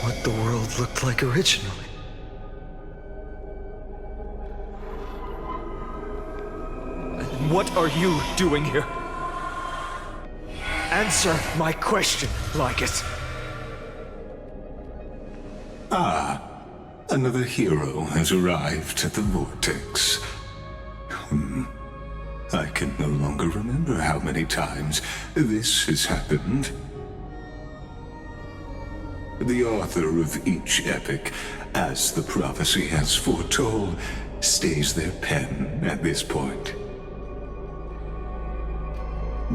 what the world looked like originally. And what are you doing here? Answer my question, Lycus. Another hero has arrived at the Vortex. I can no longer remember how many times this has happened. The author of each epic, as the prophecy has foretold, stays their pen at this point.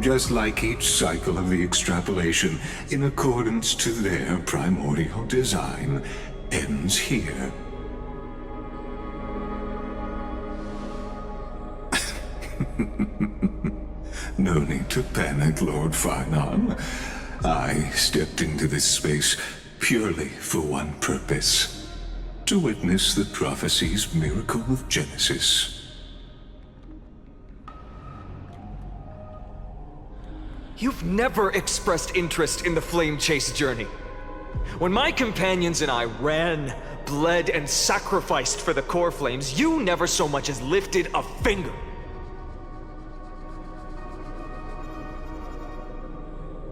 Just like each cycle of the extrapolation, in accordance to their primordial design, ends here. No need to panic, Lord Phainon. I stepped into this space purely for one purpose: to witness the prophecy's miracle of Genesis. You've never expressed interest in the flame chase journey. When my companions and I ran, bled, and sacrificed for the core flames, you never so much as lifted a finger.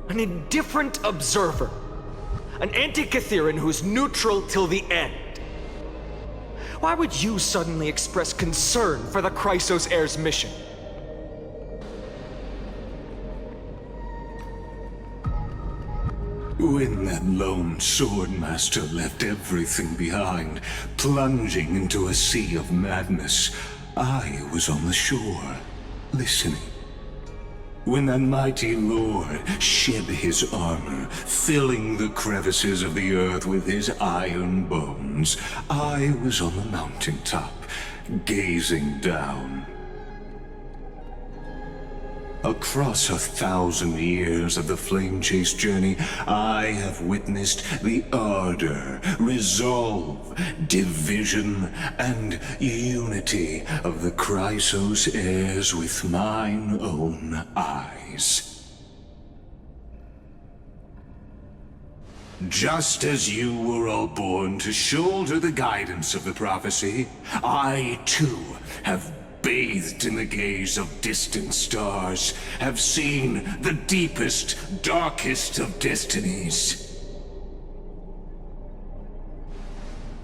An indifferent observer. An anti-Catharan who's neutral till the end. Why would you suddenly express concern for the Chrysos heir's mission? When that lone swordmaster left everything behind, plunging into a sea of madness, I was on the shore, listening. When that mighty lord shed his armor, filling the crevices of the earth with his iron bones, I was on the mountaintop, gazing down. Across 1,000 years of the flame chase journey, I have witnessed the ardor, resolve, division, and unity of the Chrysos heirs with mine own eyes. Just as you were all born to shoulder the guidance of the prophecy, I too have bathed in the gaze of distant stars, have seen the deepest, darkest of destinies.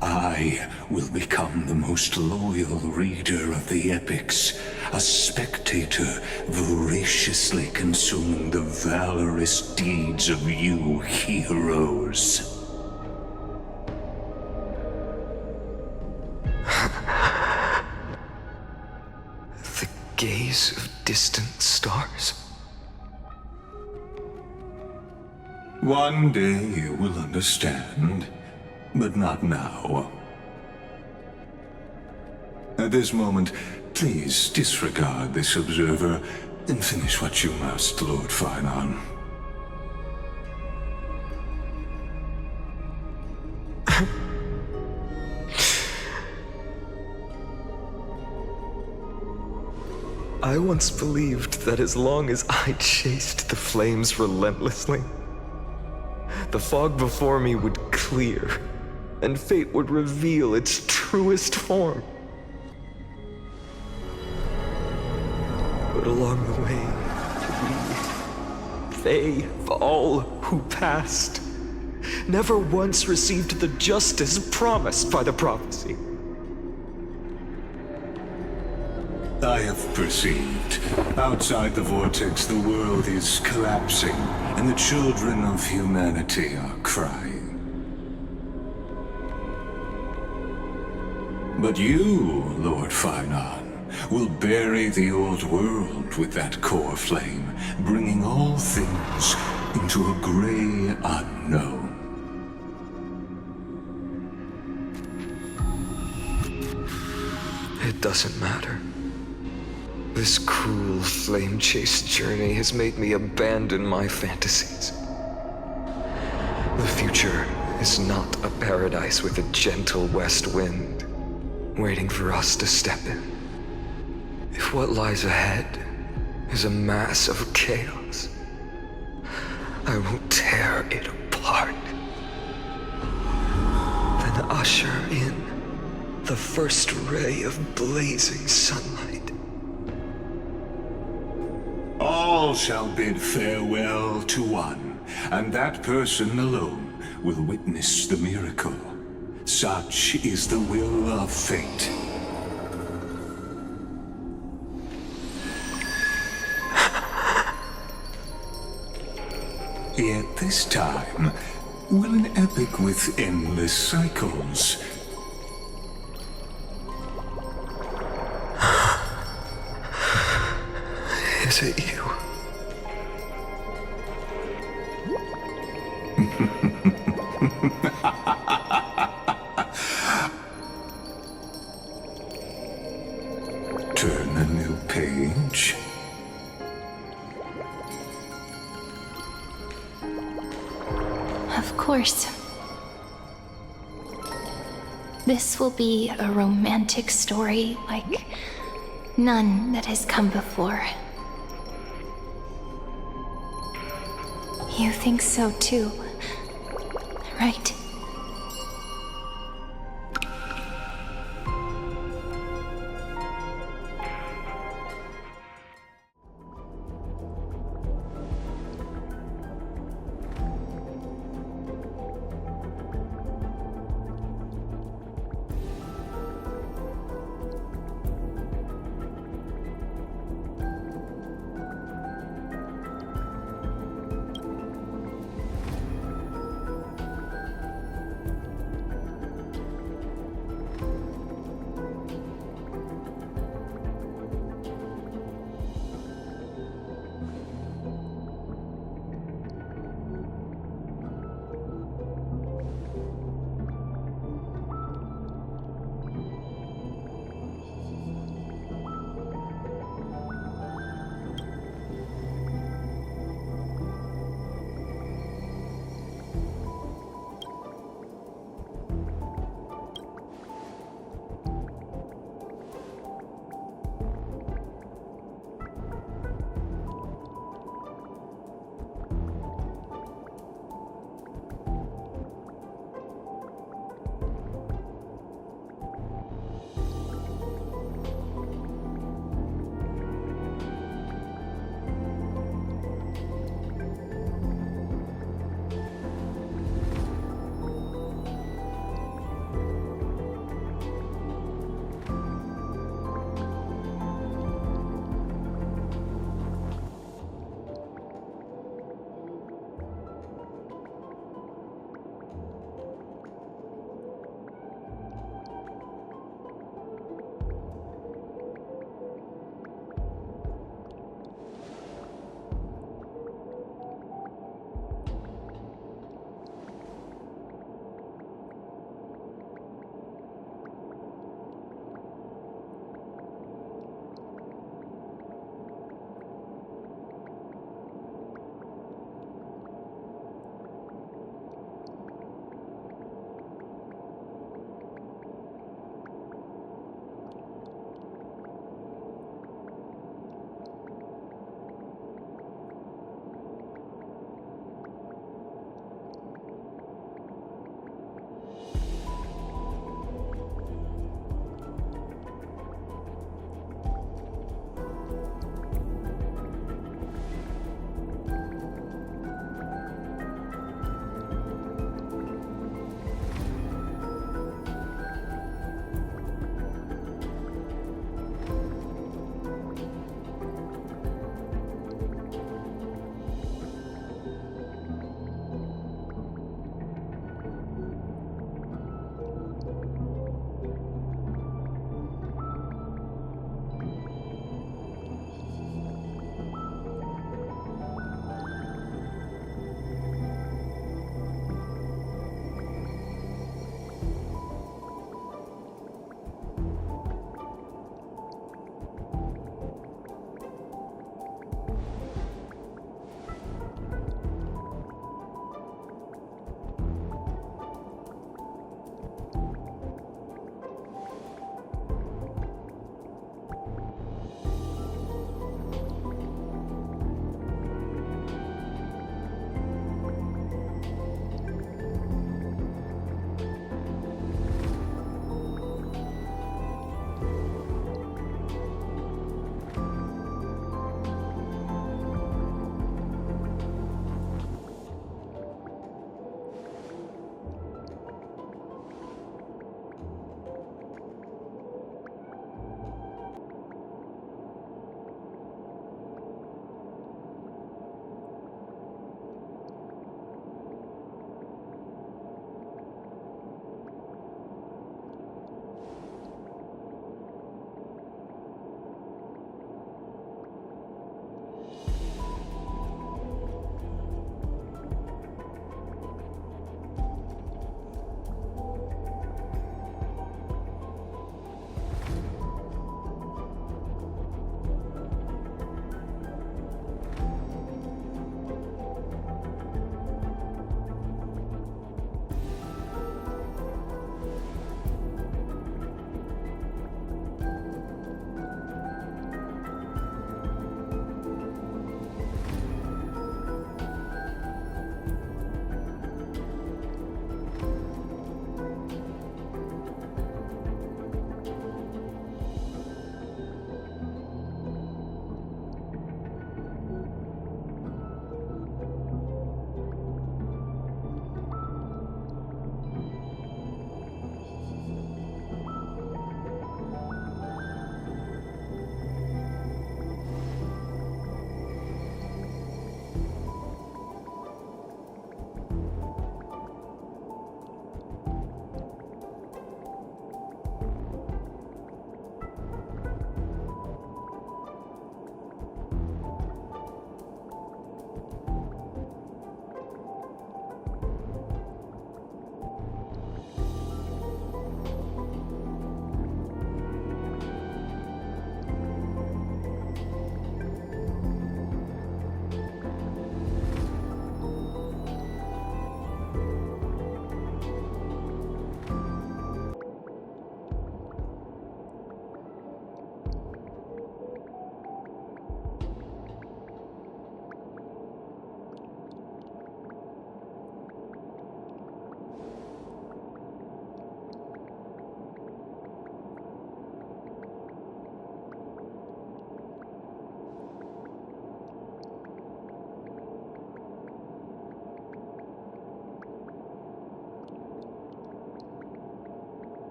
I will become the most loyal reader of the epics, a spectator voraciously consuming the valorous deeds of you heroes. Gaze of distant stars. One day you will understand, but not now. At this moment, please disregard this observer and finish what you must, Lord Phainon. I once believed that as long as I chased the flames relentlessly, the fog before me would clear, and fate would reveal its truest form. But along the way, they, all who passed, never once received the justice promised by the prophecy. I have perceived. Outside the vortex, the world is collapsing, and the children of humanity are crying. But you, Lord Phainon, will bury the old world with that core flame, bringing all things into a gray unknown. It doesn't matter. This cruel flame chase journey has made me abandon my fantasies. The future is not a paradise with a gentle west wind, waiting for us to step in. If what lies ahead is a mass of chaos, I will tear it apart. usher in the first ray of blazing sunlight. All shall bid farewell to one, and that person alone will witness the miracle. Such is the will of fate. Yet this time, will an epic with endless cycles. Is it you? Turn a new page. Of course. This will be a romantic story like none that has come before. You think so too, right?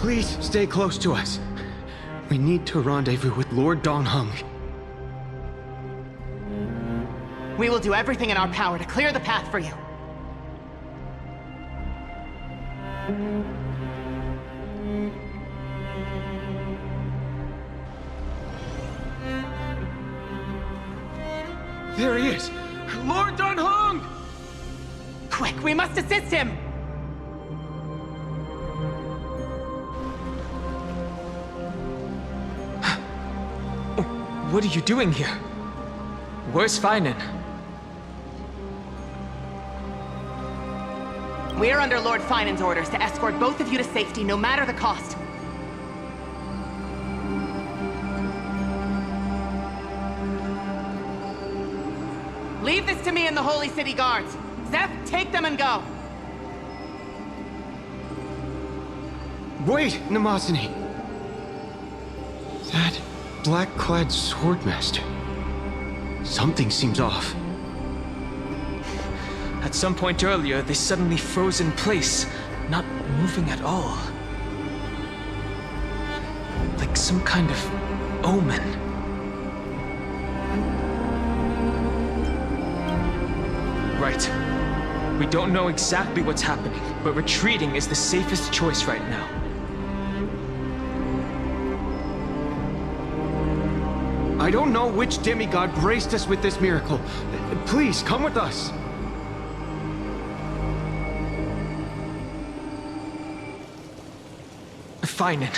Please stay close to us. We need to rendezvous with Lord Dan Heng. We will do everything in our power to clear the path for you. There he is! Lord Dan Heng! Quick, we must assist him! What are you doing here? Where's Phainon? We are under Lord Phainon's orders to escort both of you to safety, no matter the cost. Leave this to me and the Holy City Guards. Zeph, take them and go. Wait, Namazani! That black-clad swordmaster. Something seems off. At some point earlier, they suddenly froze in place, not moving at all. Like some kind of omen. Right. We don't know exactly what's happening, but retreating is the safest choice right now. I don't know which demigod graced us with this miracle. Please, come with us. Phainon,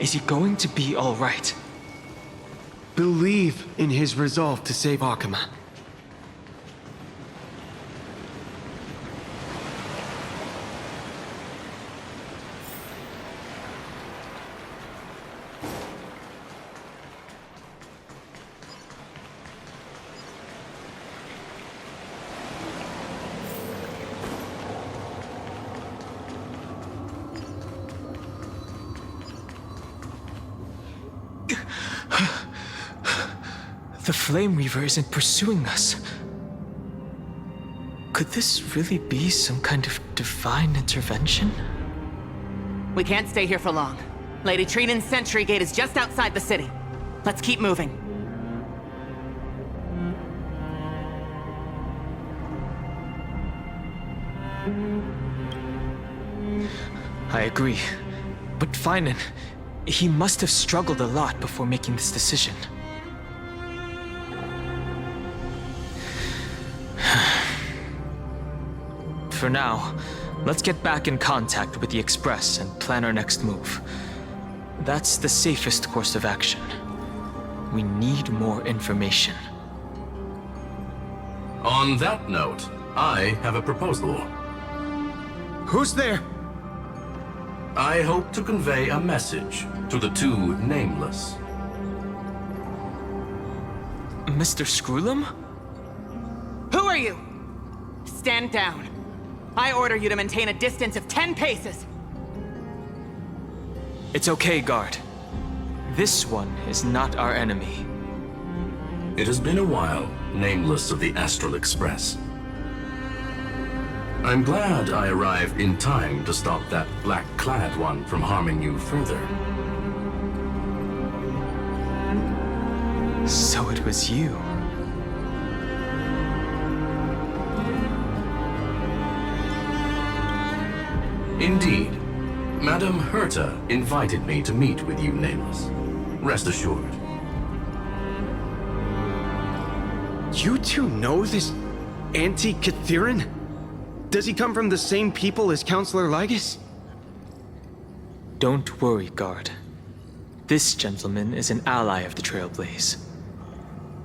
is he going to be all right? Believe in his resolve to save Akama. The Flame Reaver isn't pursuing us. Could this really be some kind of divine intervention? We can't stay here for long. Lady Trinan's sentry gate is just outside the city. Let's keep moving. I agree. But Phainon, he must have struggled a lot before making this decision. For now, let's get back in contact with the Express and plan our next move. That's the safest course of action. We need more information. On that note, I have a proposal. Who's there? I hope to convey a message to the two nameless. Mr. Screwlum? Who are you? Stand down. I order you to maintain a distance of 10 paces. It's okay, guard. This one is not our enemy. It has been a while, nameless of the Astral Express. I'm glad I arrived in time to stop that black-clad one from harming you further. So it was you. Indeed. Madame Herta invited me to meet with you, Nameless. Rest assured. You two know this anti-Cathiran? Does he come from the same people as Counselor Lygus? Don't worry, guard. This gentleman is an ally of the Trailblaze.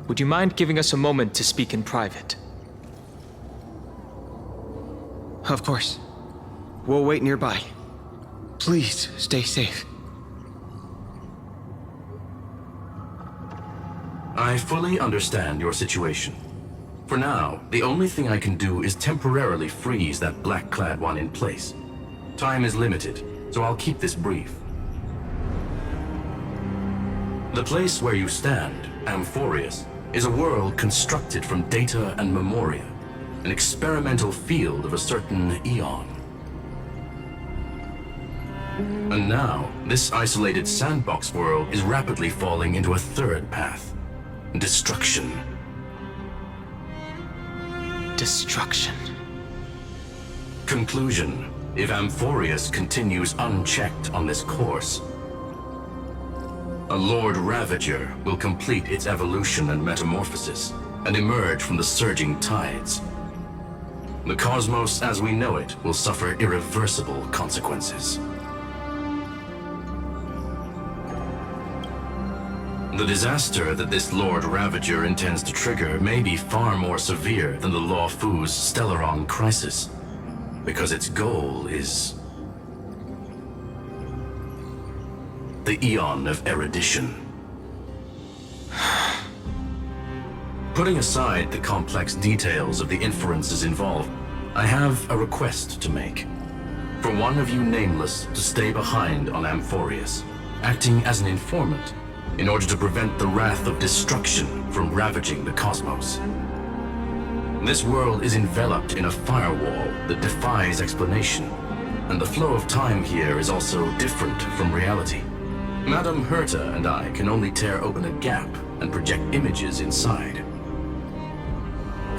Would you mind giving us a moment to speak in private? Of course. We'll wait nearby. Please, stay safe. I fully understand your situation. For now, the only thing I can do is temporarily freeze that black-clad one in place. Time is limited, so I'll keep this brief. The place where you stand, Amphorius, is a world constructed from data and memoria, an experimental field of a certain eon. And now, this isolated sandbox world is rapidly falling into a third path. Destruction. Destruction. Conclusion. If Amphorius continues unchecked on this course, a Lord Ravager will complete its evolution and metamorphosis, and emerge from the surging tides. The cosmos as we know it will suffer irreversible consequences. The disaster that this Lord Ravager intends to trigger may be far more severe than the Law Fu's Stellaron crisis, because its goal is the Eon of Erudition. Putting aside the complex details of the inferences involved, I have a request to make. For one of you nameless to stay behind on Amphorius, acting as an informant, in order to prevent the wrath of destruction from ravaging the cosmos. This world is enveloped in a firewall that defies explanation, and the flow of time here is also different from reality. Madame Herta and I can only tear open a gap and project images inside.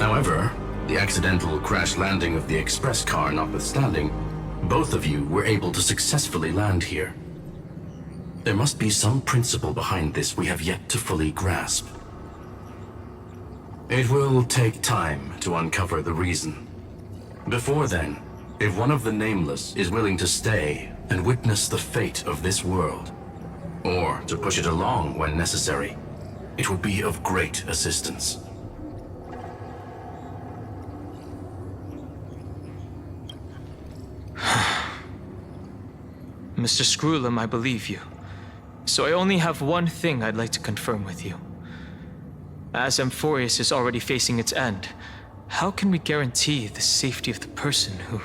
However, the accidental crash landing of the express car notwithstanding, both of you were able to successfully land here. There must be some principle behind this we have yet to fully grasp. It will take time to uncover the reason. Before then, if one of the Nameless is willing to stay and witness the fate of this world, or to push it along when necessary, it would be of great assistance. Mr. Screwlum, I believe you. So I only have one thing I'd like to confirm with you. As Amphorius is already facing its end, how can we guarantee the safety of the person who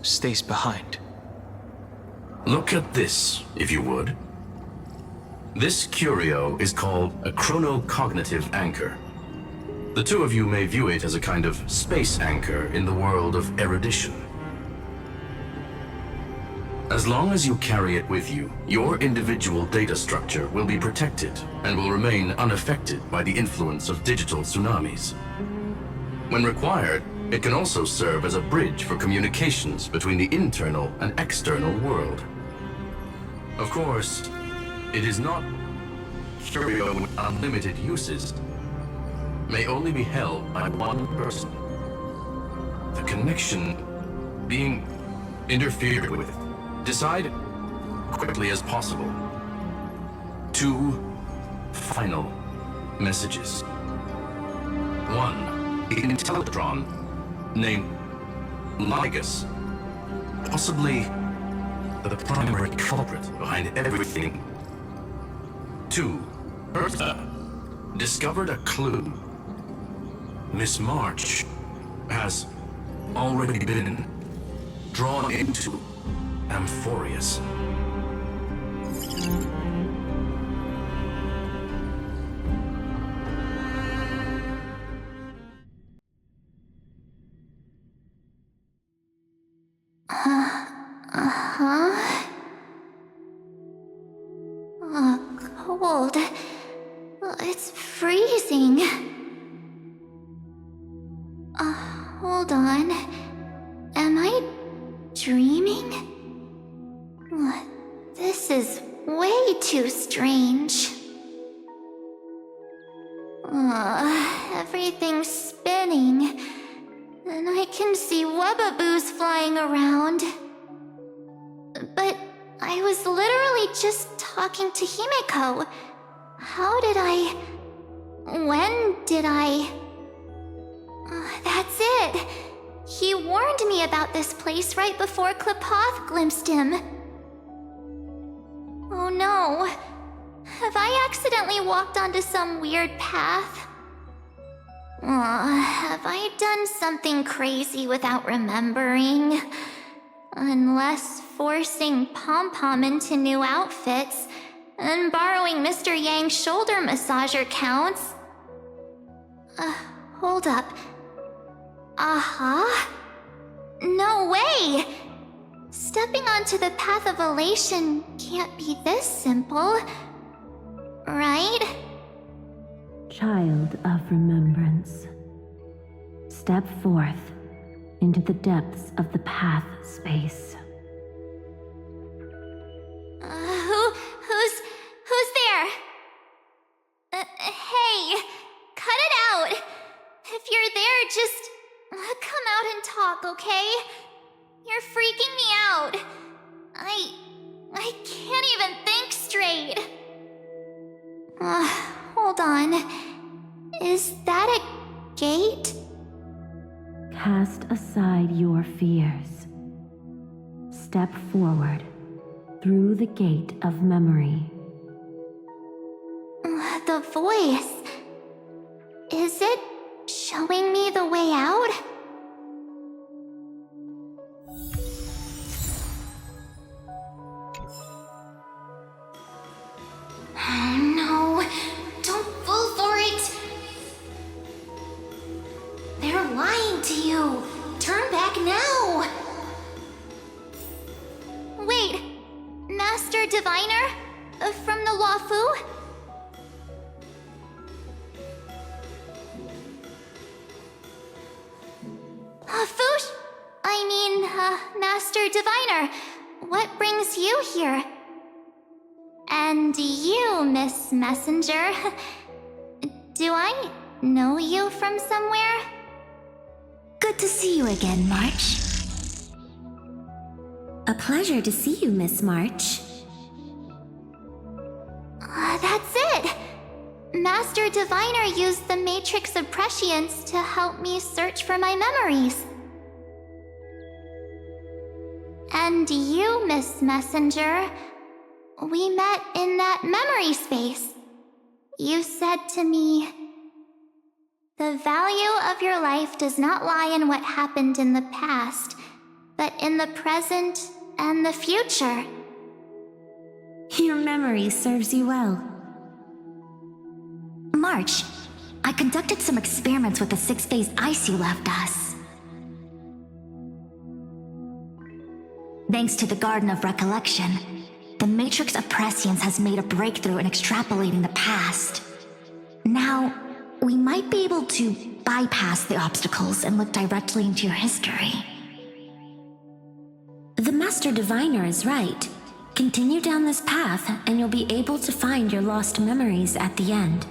stays behind? Look at this, if you would. This curio is called a chronocognitive anchor. The two of you may view it as a kind of space anchor in the world of erudition. As long as you carry it with you, your individual data structure will be protected and will remain unaffected by the influence of digital tsunamis. When required, it can also serve as a bridge for communications between the internal and external world. Of course, it is not curio with unlimited uses. May only be held by one person. The connection being interfered with. Decide quickly as possible. 2 final messages. 1 Intellectron named Ligus, possibly the primary culprit behind everything. 2 Herta discovered a clue. Miss March has already been drawn into Amphorius. Cold. It's freezing. Hold on. Am I dreaming? This is way too strange. Everything's spinning, and I can see wubbaboos flying around. But I was literally just talking to Himeko. How did I... When did I... That's it! He warned me about this place right before Klapoth glimpsed him. Oh no. Have I accidentally walked onto some weird path? Have I done something crazy without remembering? Unless forcing Pom-Pom into new outfits and borrowing Mr. Yang's shoulder massager counts. Hold up. No way! Stepping onto the path of elation can't be this simple, right? Child of remembrance, step forth into the depths of the path space. Who's there? Hey, cut it out. If you're there, just come out and talk, okay? You're freaking me out. I can't even think straight. Hold on. Is that a gate? Cast aside your fears. Step forward through the gate of memory. The voice. Is it showing me the way out? Oh no, don't fall for it! They're lying to you! Turn back now! Wait, Master Diviner? From the Luofu? Master Diviner, what brings you here? And you, Miss Messenger, do I know you from somewhere? Good to see you again, March. A pleasure to see you, Miss March. That's it! Master Diviner used the Matrix of Prescience to help me search for my memories. And you, Miss Messenger, we met in that memory space. You said to me, "The value of your life does not lie in what happened in the past, but in the present and the future." Your memory serves you well. March, I conducted some experiments with the 6-phase ice you left us. Thanks to the Garden of Recollection, the Matrix of Prescience has made a breakthrough in extrapolating the past. Now, we might be able to bypass the obstacles and look directly into your history. The Master Diviner is right. Continue down this path, and you'll be able to find your lost memories at the end.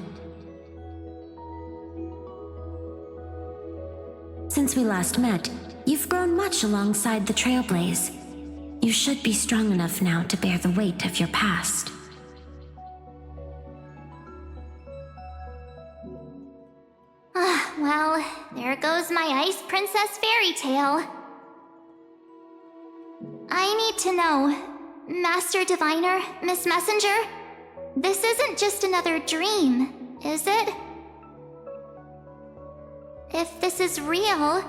Since we last met, you've grown much alongside the Trailblazer. You should be strong enough now to bear the weight of your past. Well, there goes my Ice Princess fairy tale. I need to know, Master Diviner, Miss Messenger, this isn't just another dream, is it? If this is real,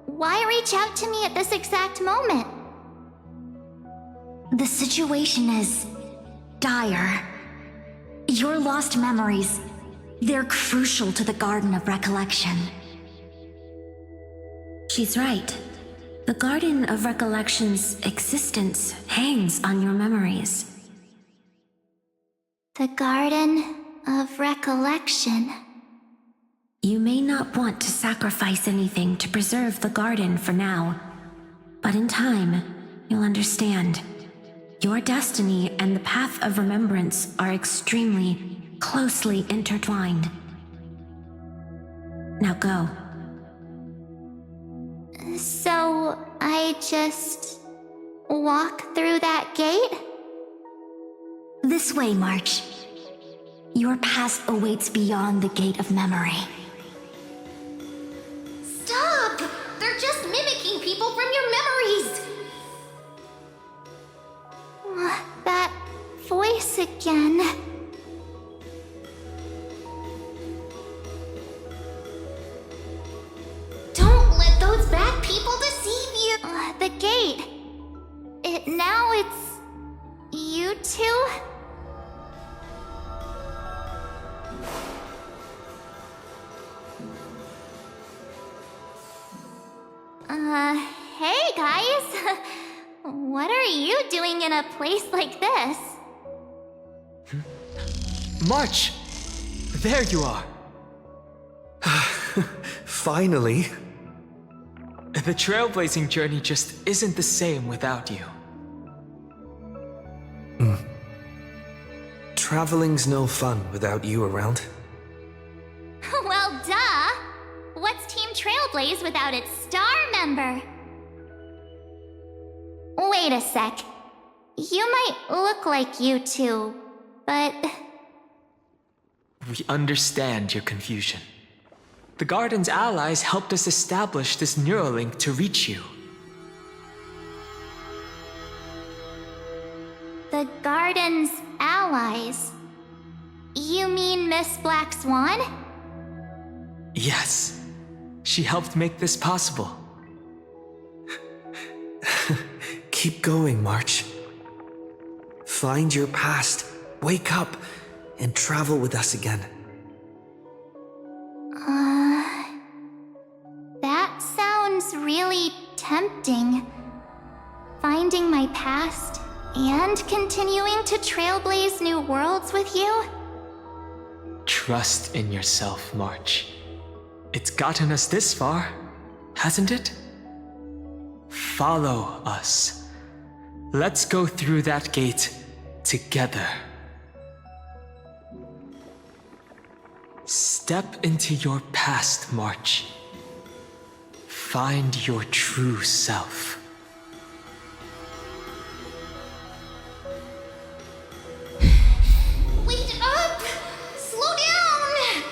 why reach out to me at this exact moment? The situation is dire. Your lost memories, they're crucial to the Garden of Recollection. She's right. The Garden of Recollection's existence hangs on your memories. The Garden of Recollection. You may not want to sacrifice anything to preserve the garden for now, but in time, you'll understand. Your destiny and the path of remembrance are extremely, closely intertwined. Now go. So, I just walk through that gate? This way, March. Your past awaits beyond the gate of memory. Stop! They're just mimicking people from your memories! That voice again. Don't let those bad people deceive you! The gate. It's you two? Hey guys! What are you doing in a place like this? March! There you are! Finally. The trailblazing journey just isn't the same without you. Traveling's no fun without you around. Well, duh! What's Team Trailblaze without its star member? Wait a sec. You might look like you two, but... We understand your confusion. The Garden's allies helped us establish this Neuralink to reach you. The Garden's allies? You mean Miss Black Swan? Yes. She helped make this possible. Keep going, March. Find your past, wake up, and travel with us again. That sounds really tempting. Finding my past and continuing to trailblaze new worlds with you? Trust in yourself, March. It's gotten us this far, hasn't it? Follow us. Let's go through that gate together. Step into your past, March. Find your true self. Wait up! Slow down!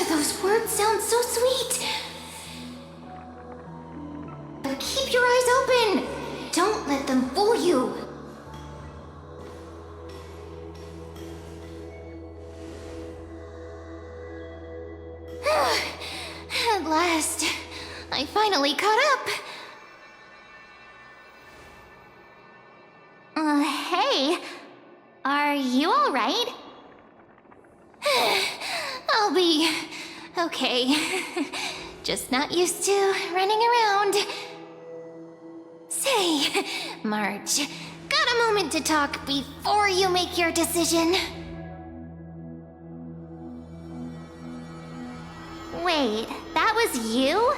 Those words sound so sweet. But keep your eyes open! Don't let them fool you! At last, I finally caught up. Hey, are you all right? I'll be okay. Just not used to running around. Say, March, got a moment to talk before you make your decision? Wait, that was you?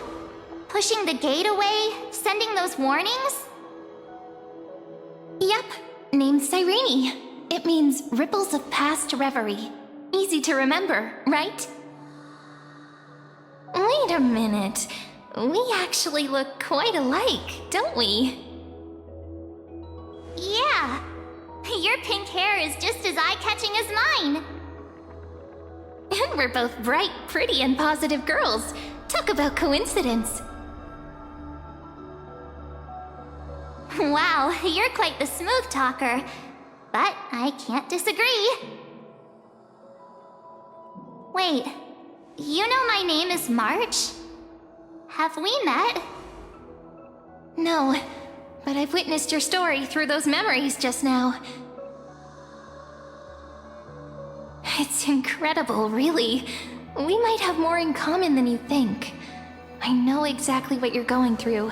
Pushing the gate away? Sending those warnings? Yep, named Cyrene. It means ripples of past reverie. Easy to remember, right? Wait a minute. We actually look quite alike, don't we? Yeah. Your pink hair is just as eye-catching as mine. And we're both bright, pretty, and positive girls. Talk about coincidence. Wow, you're quite the smooth talker. But I can't disagree. Wait, you know my name is March? Have we met? No, but I've witnessed your story through those memories just now. It's incredible, really. We might have more in common than you think. I know exactly what you're going through,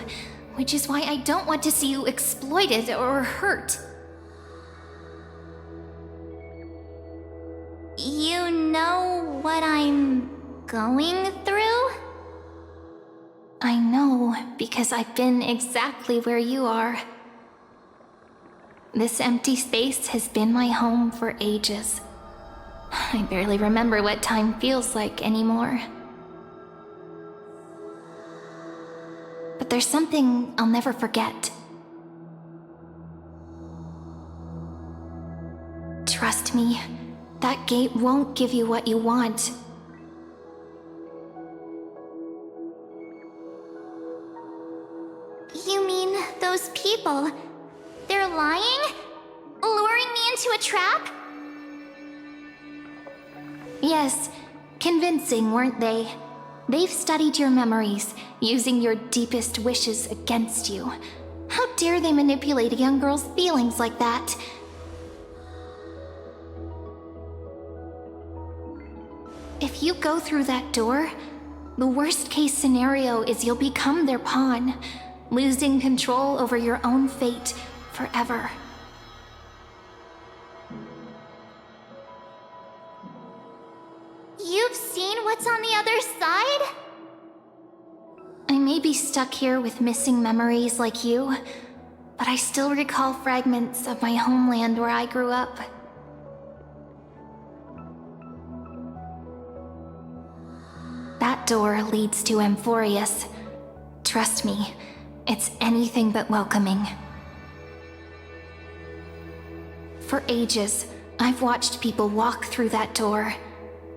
which is why I don't want to see you exploited or hurt. You know what I'm going through? I know, because I've been exactly where you are. This empty space has been my home for ages. I barely remember what time feels like anymore. But there's something I'll never forget. Trust me, that gate won't give you what you want. You mean those people? They're lying? Luring me into a trap? Yes, convincing, weren't they? They've studied your memories, using your deepest wishes against you. How dare they manipulate a young girl's feelings like that? If you go through that door, the worst case scenario is you'll become their pawn. losing control over your own fate forever. You've seen what's on the other side? I may be stuck here with missing memories like you, but I still recall fragments of my homeland where I grew up. That door leads to Amphorius. Trust me, it's anything but welcoming. For ages, I've watched people walk through that door.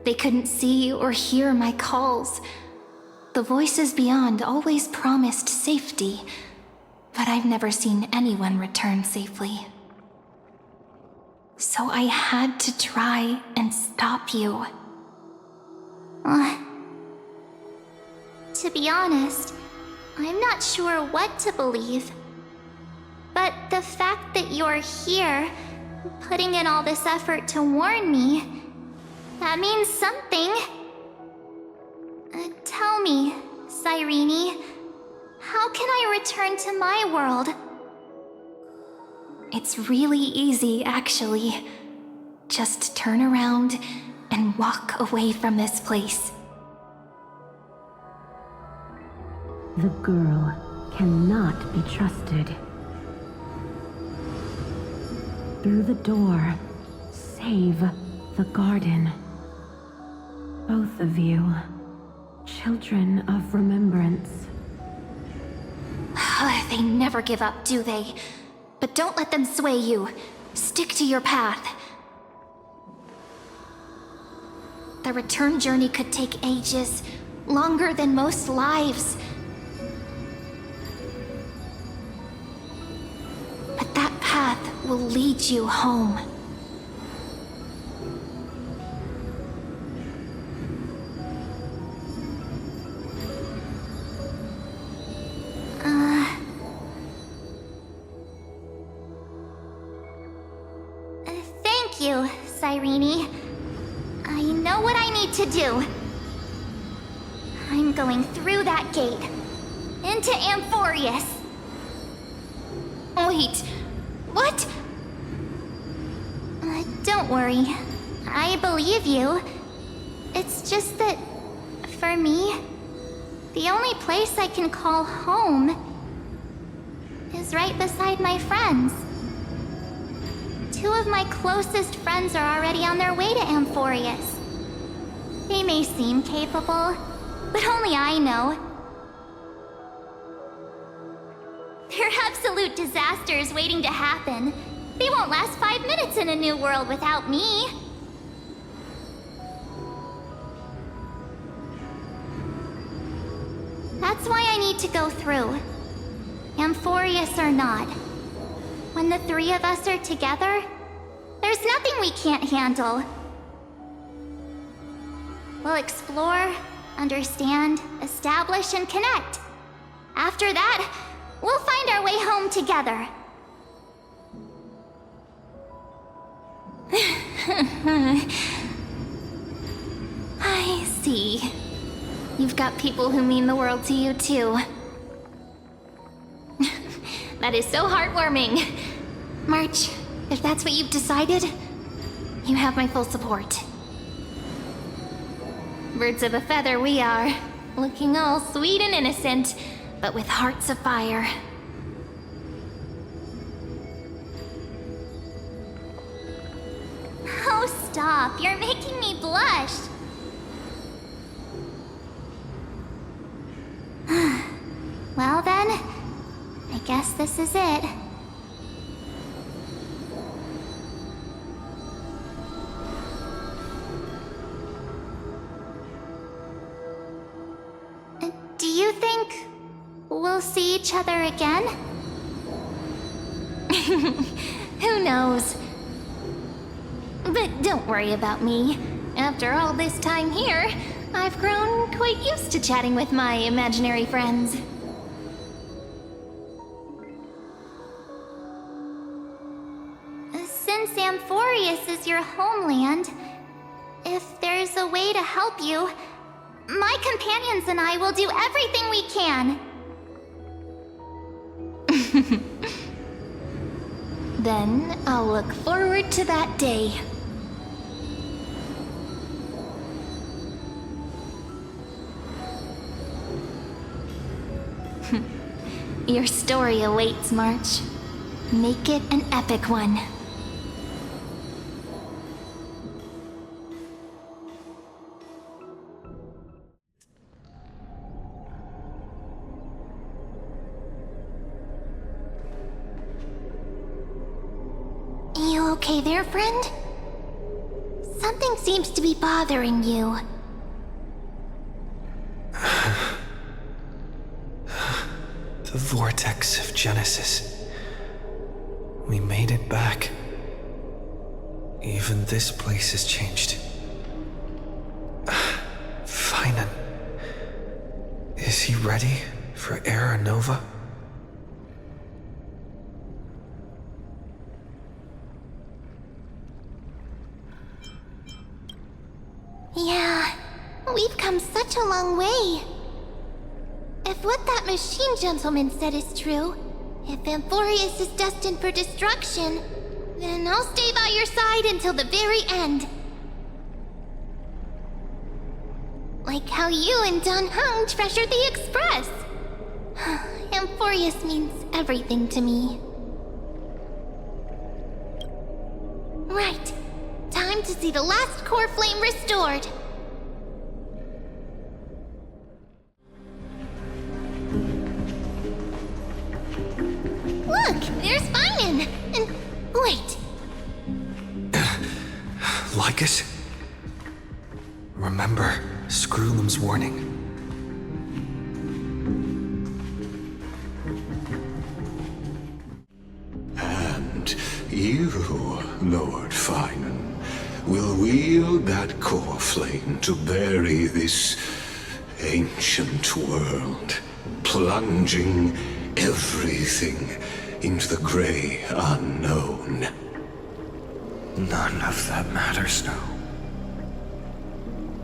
They couldn't see or hear my calls. The voices beyond always promised safety, but I've never seen anyone return safely. So I had to try and stop you. To be honest, I'm not sure what to believe. But the fact that you're here, putting in all this effort to warn me, that means something. Tell me, Cyrene, how can I return to my world? It's really easy, actually. Just turn around and walk away from this place. The girl cannot be trusted. Through the door, save the garden. Both of you, children of remembrance. They never give up, do they? But don't let them sway you. Stick to your path. The return journey could take ages, longer than most lives. But that path will lead you home. Thank you, Cyrene. I know what I need to do. I'm going through that gate. Into Amphorius. Wait, what? Don't worry. I believe you. It's just that, for me, the only place I can call home is right beside my friends. Two of my closest friends are already on their way to Amphorius. They may seem capable, but only I know. They're absolute disasters waiting to happen. They won't last 5 minutes in a new world without me. That's why I need to go through. Amphorius or not. When the three of us are together, there's nothing we can't handle. We'll explore, understand, establish, and connect. After that, we'll find our way home together. I see. You've got people who mean the world to you, too. That is so heartwarming. March, if that's what you've decided, you have my full support. Birds of a feather we are, looking all sweet and innocent, but with hearts of fire. Oh, stop. You're making me blush. Well then, I guess this is it. Do you think we'll see each other again? Who knows? But don't worry about me. After all this time here, I've grown quite used to chatting with my imaginary friends. Since Amphorius is your homeland, if there's a way to help you, my companions and I will do everything we can. Then I'll look forward to that day. Your story awaits, March. Make it an epic one. You okay there, friend? Something seems to be bothering you. The vortex of Genesis. We made it back. Even this place has changed. Phainon. Is he ready for Era Nova? Yeah, we've come such a long way. If what that machine gentleman said is true, if Amphorius is destined for destruction, then I'll stay by your side until the very end. Like how you and Dan Heng treasured the Express. Amphorius means everything to me. Right. Time to see the last core flame restored. Look, there's Phainon. And wait. Lycus? Remember Screwlum's warning. And you, Lord Phainon, will wield that core flame to bury this ancient world, plunging everything into the gray unknown. None of that matters now.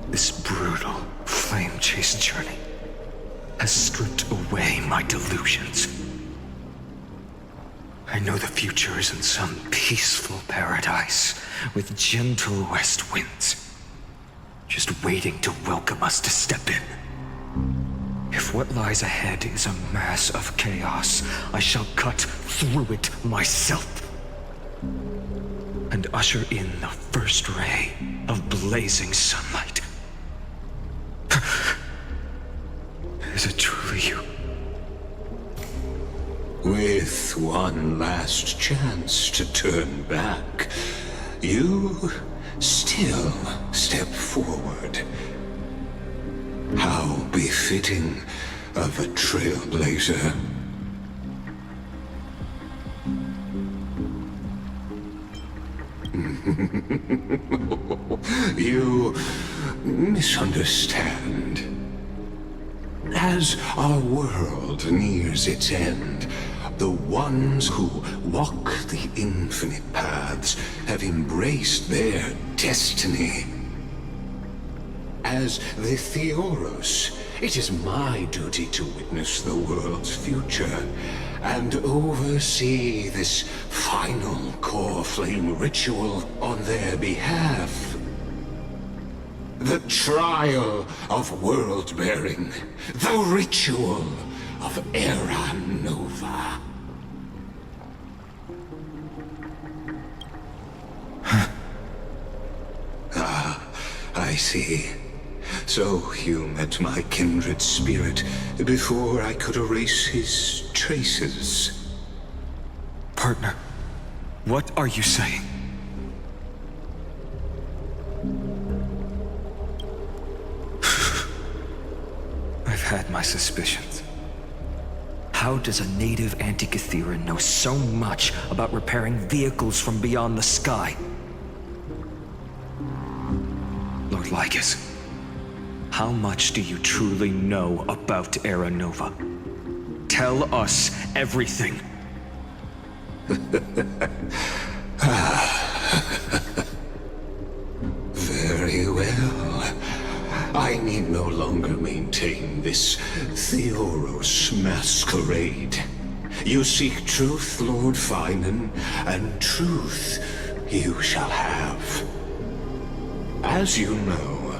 This brutal, flame-chased journey has stripped away my delusions. I know the future is in some peaceful paradise with gentle west winds, just waiting to welcome us to step in. If what lies ahead is a mass of chaos, I shall cut through it myself and usher in the first ray of blazing sunlight. Is it truly you? With one last chance to turn back, you still step forward. How befitting of a Trailblazer. You misunderstand. As our world nears its end, the ones who walk the infinite paths have embraced their destiny. As the Theoros, it is my duty to witness the world's future and oversee this final core flame ritual on their behalf. The trial of world-bearing, the ritual of Era Nova. I see. So you met my kindred spirit before I could erase his traces. Partner, what are you saying? I've had my suspicions. How does a native Antikytheran know so much about repairing vehicles from beyond the sky? Lord Lycus, how much do you truly know about Era Nova? Tell us everything. Very well. I need no longer maintain this Theoros masquerade. You seek truth, Lord Phainon, and truth you shall have. As you know,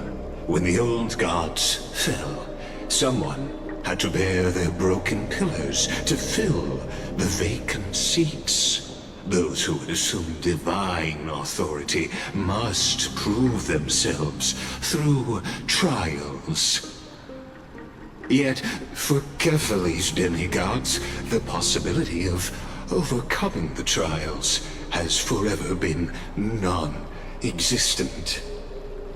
when the old gods fell, someone had to bear their broken pillars to fill the vacant seats. Those who would assume divine authority must prove themselves through trials. Yet, for Kefali's demigods, the possibility of overcoming the trials has forever been non-existent.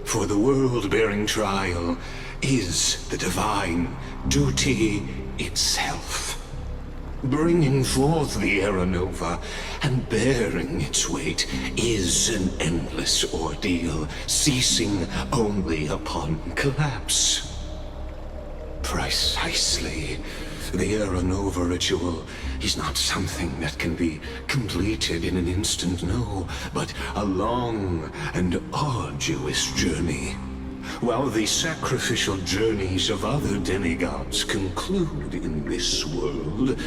For the world-bearing trial is the divine duty itself. Bringing forth the Era Nova and bearing its weight is an endless ordeal, ceasing only upon collapse. Precisely. The Era Nova ritual is not something that can be completed in an instant, no, but a long and arduous journey. While the sacrificial journeys of other demigods conclude in this world,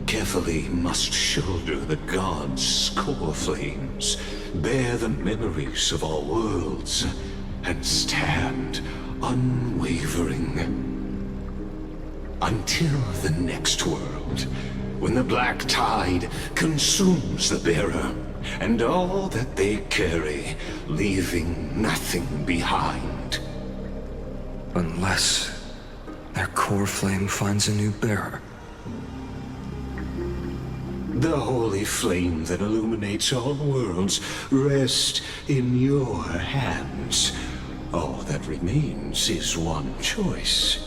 Kefali must shoulder the gods' core flames, bear the memories of all worlds, and stand unwavering. Until the next world, when the black tide consumes the bearer, and all that they carry, leaving nothing behind. Unless their core flame finds a new bearer. The holy flame that illuminates all worlds rests in your hands. All that remains is one choice.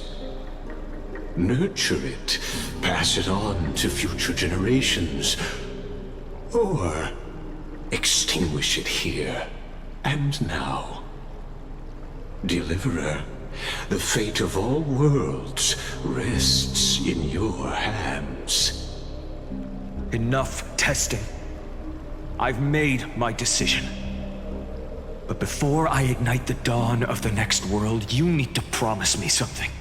Nurture it, pass it on to future generations, or extinguish it here and now. Deliverer, the fate of all worlds rests in your hands. Enough testing. I've made my decision. But before I ignite the dawn of the next world, you need to promise me something.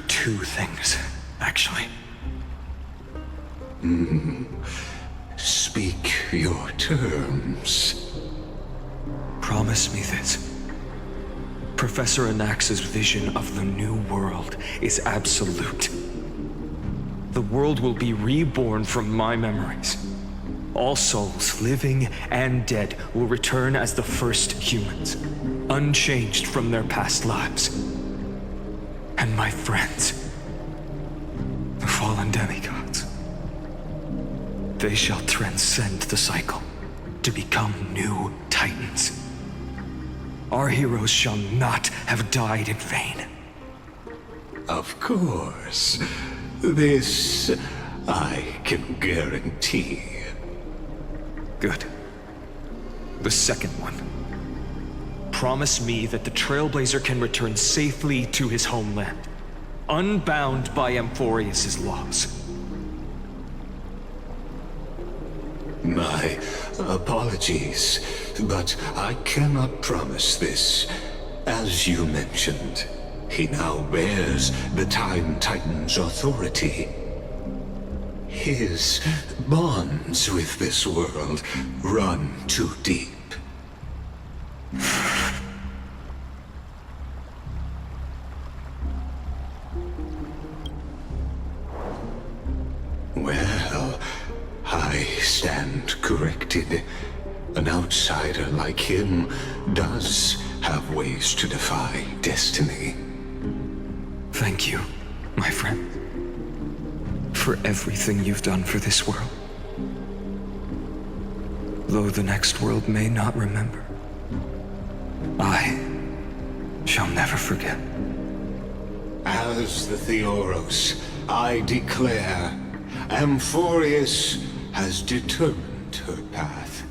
2 things, actually. Speak your terms. Promise me this. Professor Anax's vision of the new world is absolute. The world will be reborn from my memories. All souls, living and dead, will return as the first humans, unchanged from their past lives. And my friends, the fallen demigods, they shall transcend the cycle to become new titans. Our heroes shall not have died in vain. Of course. This I can guarantee. Good. The second one. Promise me that the Trailblazer can return safely to his homeland, unbound by Amphorius' laws. My apologies, but I cannot promise this. As you mentioned, he now bears the Time Titan's authority. His bonds with this world run too deep. Well, I stand corrected. An outsider like him does have ways to defy destiny. Thank you, my friend, for everything you've done for this world. Though the next world may not remember, I shall never forget. As the Theoros, I declare, Amphorius has determined her path.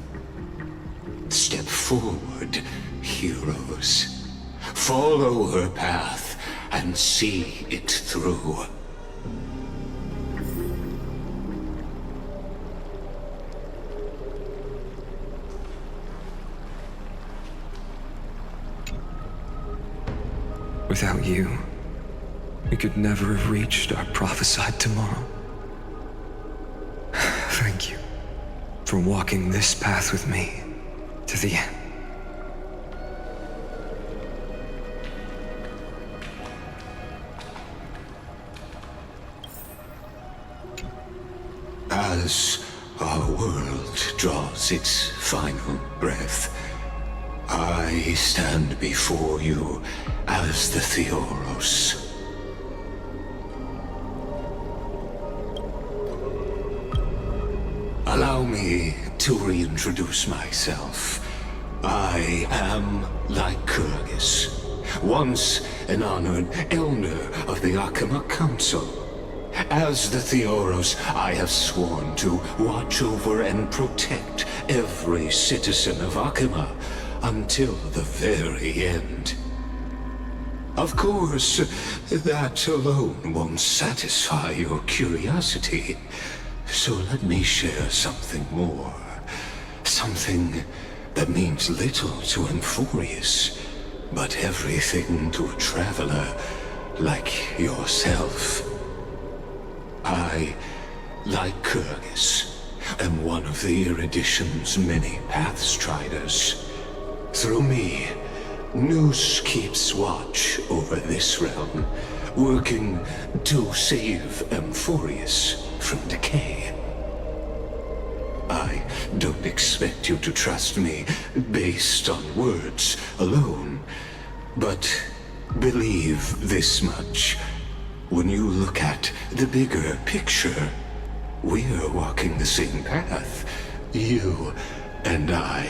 Step forward, heroes. Follow her path and see it through. Without you, we could never have reached our prophesied tomorrow. Thank you for walking this path with me to the end. As our world draws its final breath, I stand before you as the Theoros. Allow me to reintroduce myself. I am Lycurgus, once an honored elder of the Akama Council. As the Theoros, I have sworn to watch over and protect every citizen of Akama until the very end. Of course, that alone won't satisfy your curiosity, so let me share something more. Something that means little to Amphorius, but everything to a traveler like yourself. I, Lycurgus, am one of the Erudition's many Pathstriders. Through me, Nous keeps watch over this realm, working to save Amphorius from decay. I don't expect you to trust me based on words alone, but believe this much. When you look at the bigger picture, we're walking the same path, you and I.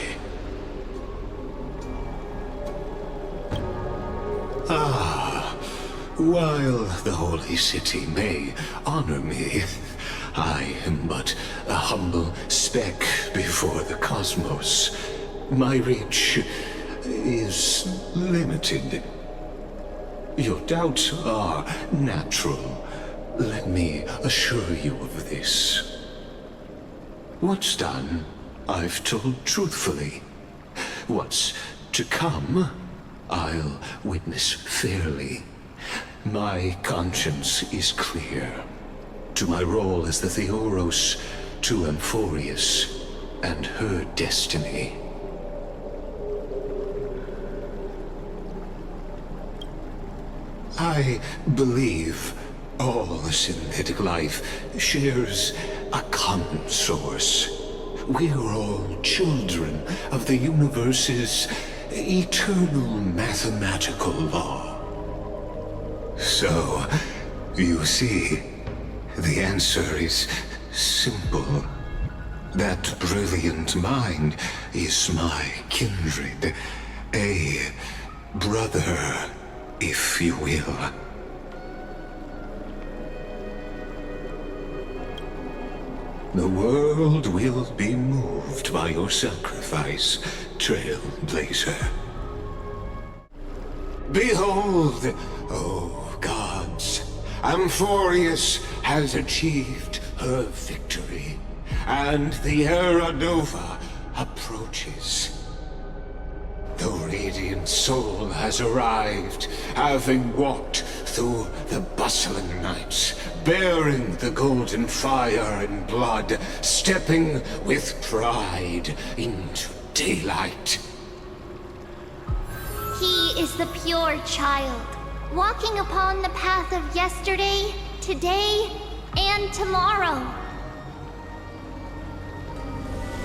While the Holy City may honor me, I am but a humble speck before the cosmos. My reach is limited. Your doubts are natural. Let me assure you of this. What's done, I've told truthfully. What's to come, I'll witness fairly. My conscience is clear. To my role as the Theoros, to Amphorius and her destiny. I believe all synthetic life shares a common source. We're all children of the universe's eternal mathematical law. So, you see, the answer is simple. That brilliant mind is my kindred, a brother, if you will. The world will be moved by your sacrifice, Trailblazer. Behold, oh gods, Amphorius has achieved her victory, and the Era Nova approaches. The radiant soul has arrived, having walked through the bustling nights, bearing the golden fire and blood, stepping with pride into daylight. He is the pure child, walking upon the path of yesterday, today, and tomorrow.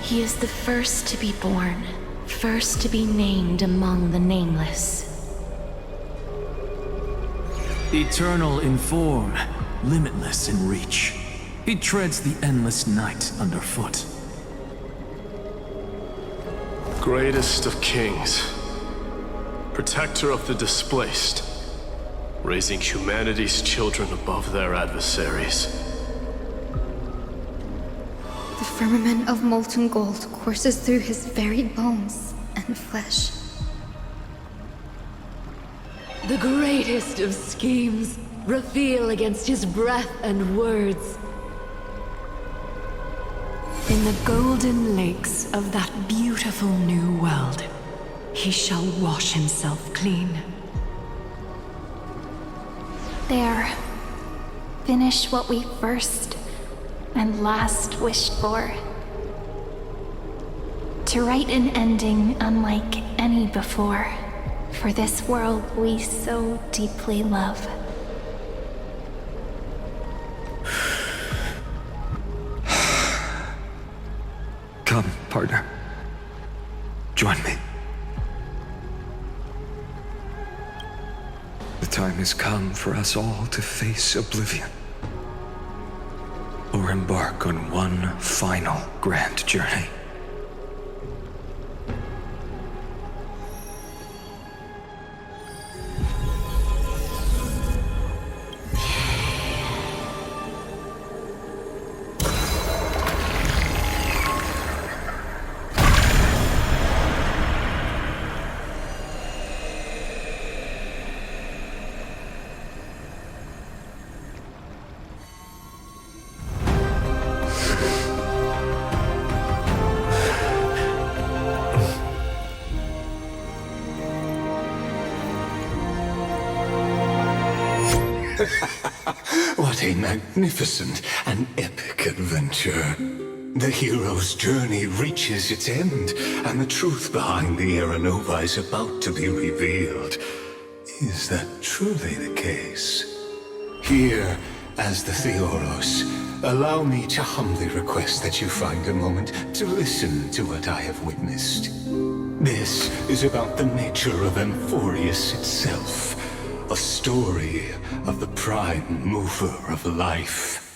He is the first to be born, first to be named among the nameless. Eternal in form, limitless in reach. He treads the endless night underfoot. Greatest of kings, protector of the displaced, raising humanity's children above their adversaries. The firmament of molten gold courses through his very bones and flesh. The greatest of schemes reveal against his breath and words. In the golden lakes of that beautiful new world, he shall wash himself clean. there. Finish what we first and last wished for. To write an ending unlike any before, for this world we so deeply love. Come, partner. Join me. The time has come for us all to face oblivion, or embark on one final grand journey. What a magnificent and epic adventure. The hero's journey reaches its end, and the truth behind the Era Nova is about to be revealed. Is that truly the case? Here, as the Theoros, allow me to humbly request that you find a moment to listen to what I have witnessed. This is about the nature of Amphorius itself. A story of the prime mover of life.